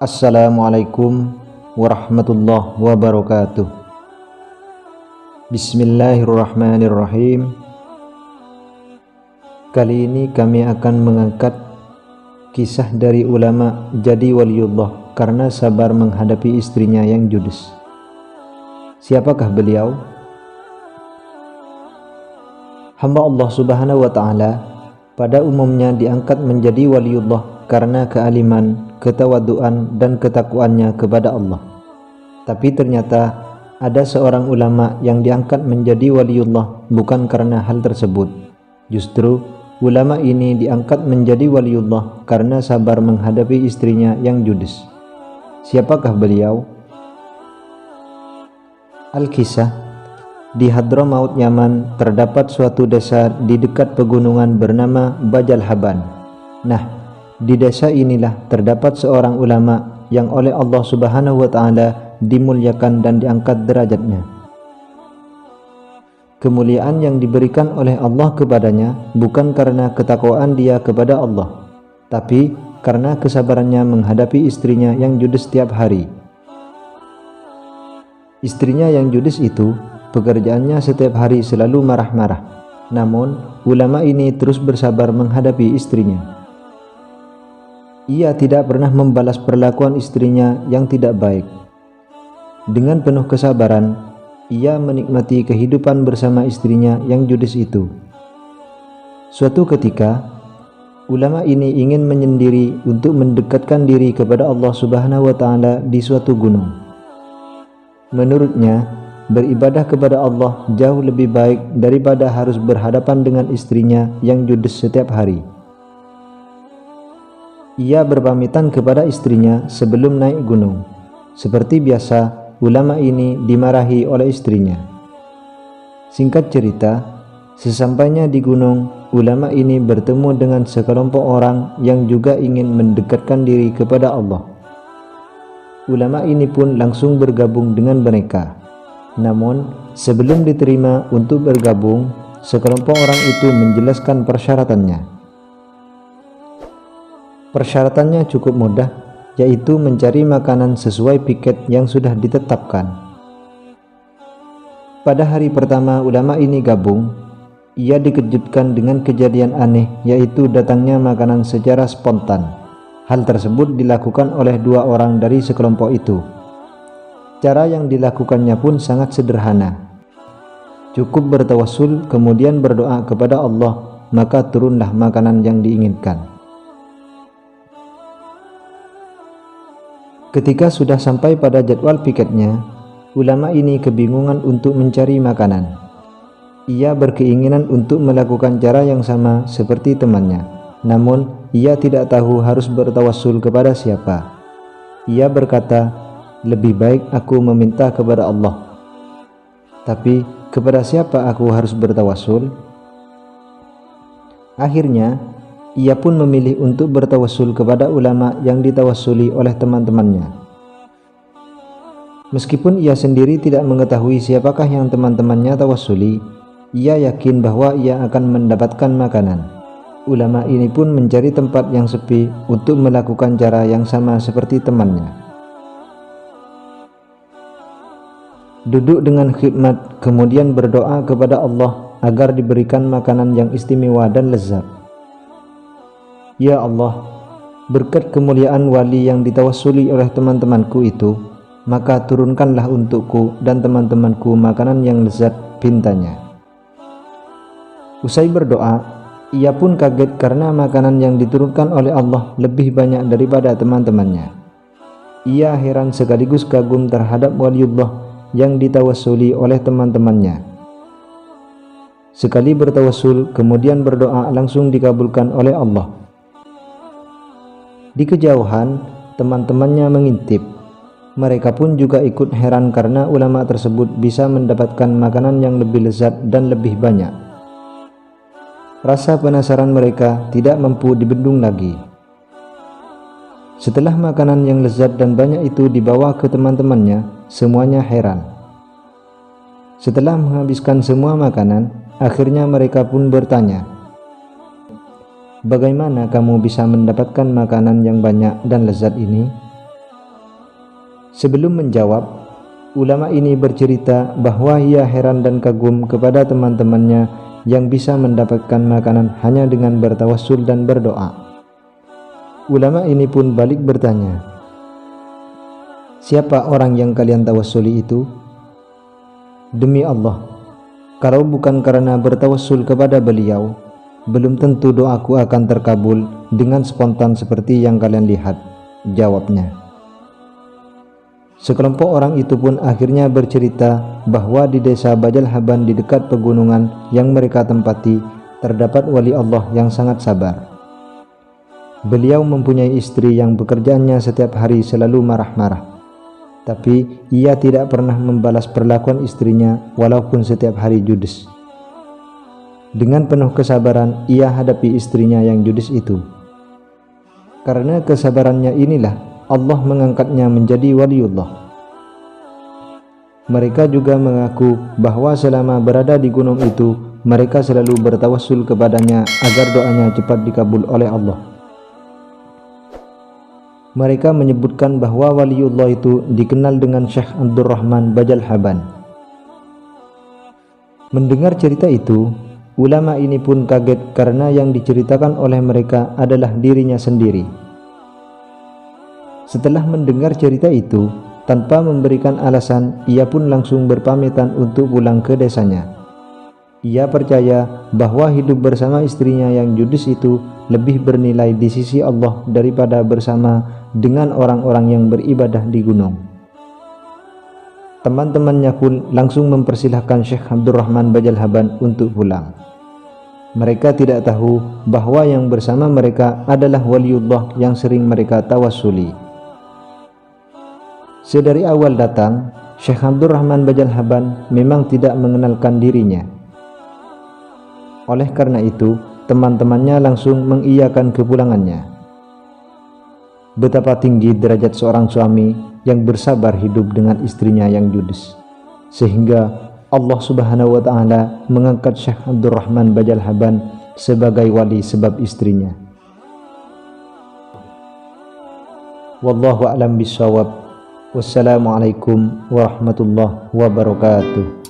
Assalamualaikum warahmatullahi wabarakatuh. Bismillahirrahmanirrahim. Kali ini kami akan mengangkat kisah dari ulama jadi waliullah karena sabar menghadapi istrinya yang judes. Siapakah beliau? Hamba Allah Subhanahu wa ta'ala pada umumnya diangkat menjadi waliullah karena kealiman, ketawaduan dan ketakwaannya kepada Allah. Tapi ternyata ada seorang ulama yang diangkat menjadi waliullah bukan karena hal tersebut. Justru ulama ini diangkat menjadi waliullah karena sabar menghadapi istrinya yang judes. Siapakah beliau? Al-Kisah. Di Hadramaut, Yaman, terdapat suatu desa di dekat pegunungan bernama Bajal Haban. Nah, di desa inilah terdapat seorang ulama yang oleh Allah Subhanahu wa ta'ala dimuliakan dan diangkat derajatnya. Kemuliaan yang diberikan oleh Allah kepadanya bukan karena ketakwaan dia kepada Allah, tapi karena kesabarannya menghadapi istrinya yang judes setiap hari. Istrinya yang judes itu pekerjaannya setiap hari selalu marah-marah. Namun, ulama ini terus bersabar menghadapi istrinya. Ia tidak pernah membalas perlakuan istrinya yang tidak baik. Dengan penuh kesabaran, ia menikmati kehidupan bersama istrinya yang judes itu. Suatu ketika, ulama ini ingin menyendiri untuk mendekatkan diri kepada Allah Subhanahu wa ta'ala di suatu gunung. Menurutnya, beribadah kepada Allah jauh lebih baik daripada harus berhadapan dengan istrinya yang judes setiap hari. Ia berpamitan kepada istrinya sebelum naik gunung. Seperti biasa, ulama ini dimarahi oleh istrinya. Singkat cerita, sesampainya di gunung, ulama ini bertemu dengan sekelompok orang yang juga ingin mendekatkan diri kepada Allah. Ulama ini pun langsung bergabung dengan mereka. Namun, sebelum diterima untuk bergabung, sekelompok orang itu menjelaskan persyaratannya. Persyaratannya cukup mudah, yaitu mencari makanan sesuai piket yang sudah ditetapkan. Pada hari pertama ulama ini gabung, ia dikejutkan dengan kejadian aneh, yaitu datangnya makanan secara spontan. Hal tersebut dilakukan oleh dua orang dari sekelompok itu. Cara yang dilakukannya pun sangat sederhana. Cukup bertawassul kemudian berdoa kepada Allah, maka turunlah makanan yang diinginkan. Ketika sudah sampai pada jadwal piketnya, ulama ini kebingungan untuk mencari makanan. Ia berkeinginan untuk melakukan cara yang sama seperti temannya, namun ia tidak tahu harus bertawassul kepada siapa. Ia berkata, "Lebih baik aku meminta kepada Allah." Tapi kepada siapa aku harus bertawassul? Akhirnya ia pun memilih untuk bertawassul kepada ulama yang ditawassuli oleh teman-temannya. Meskipun ia sendiri tidak mengetahui siapakah yang teman-temannya tawassuli, ia yakin bahwa ia akan mendapatkan makanan. Ulama ini pun mencari tempat yang sepi untuk melakukan cara yang sama seperti temannya. Duduk dengan khidmat, kemudian berdoa kepada Allah agar diberikan makanan yang istimewa dan lezat. Ya Allah, berkat kemuliaan wali yang ditawassuli oleh teman-temanku itu, maka turunkanlah untukku dan teman-temanku makanan yang lezat, pintanya. Usai berdoa, ia pun kaget karena makanan yang diturunkan oleh Allah lebih banyak daripada teman-temannya. Ia heran sekaligus kagum terhadap waliullah yang ditawassuli oleh teman-temannya. Sekali bertawassul kemudian berdoa langsung dikabulkan oleh Allah. Di kejauhan, teman-temannya mengintip. Mereka pun juga ikut heran karena ulama tersebut bisa mendapatkan makanan yang lebih lezat dan lebih banyak. Rasa penasaran mereka tidak mampu dibendung lagi. Setelah makanan yang lezat dan banyak itu dibawa ke teman-temannya, semuanya heran. Setelah menghabiskan semua makanan, akhirnya mereka pun bertanya, "Bagaimana kamu bisa mendapatkan makanan yang banyak dan lezat ini?" Sebelum menjawab, ulama ini bercerita bahwa ia heran dan kagum kepada teman-temannya yang bisa mendapatkan makanan hanya dengan bertawassul dan berdoa. Ulama ini pun balik bertanya, "Siapa orang yang kalian tawassuli itu?" "Demi Allah, kalau bukan karena bertawassul kepada beliau, belum tentu doaku akan terkabul dengan spontan seperti yang kalian lihat," jawabnya. Sekelompok orang itu pun akhirnya bercerita bahwa di desa Bajal Haban di dekat pegunungan yang mereka tempati terdapat wali Allah yang sangat sabar. Beliau mempunyai istri yang pekerjaannya setiap hari selalu marah-marah, tapi ia tidak pernah membalas perlakuan istrinya walaupun setiap hari judes. Dengan penuh kesabaran ia hadapi istrinya yang judes itu. Karena kesabarannya inilah Allah mengangkatnya menjadi waliullah. Mereka juga mengaku bahwa selama berada di gunung itu mereka selalu bertawassul kepadanya agar doanya cepat dikabul oleh Allah. Mereka menyebutkan bahwa waliullah itu dikenal dengan Syekh Abdurrahman Bajal Haban. Mendengar cerita itu, ulama ini pun kaget karena yang diceritakan oleh mereka adalah dirinya sendiri. Setelah mendengar cerita itu, tanpa memberikan alasan, ia pun langsung berpamitan untuk pulang ke desanya. Ia percaya bahwa hidup bersama istrinya yang judes itu lebih bernilai di sisi Allah daripada bersama dengan orang-orang yang beribadah di gunung. Teman-temannya pun langsung mempersilahkan Syekh Abdurrahman Bajal Haban untuk pulang. Mereka tidak tahu bahwa yang bersama mereka adalah waliullah yang sering mereka tawassuli. Sedari awal datang, Syekh Abdurrahman Bajal Haban memang tidak mengenalkan dirinya. Oleh karena itu, teman-temannya langsung mengiyakan kepulangannya. Betapa tinggi derajat seorang suami yang bersabar hidup dengan istrinya yang judes, sehingga Allah Subhanahu wa Ta'ala mengangkat Syekh Abdurrahman Bajal Haban sebagai wali sebab istrinya. Wallahu a'lam bishawab. Wassalamualaikum warahmatullahi wabarakatuh.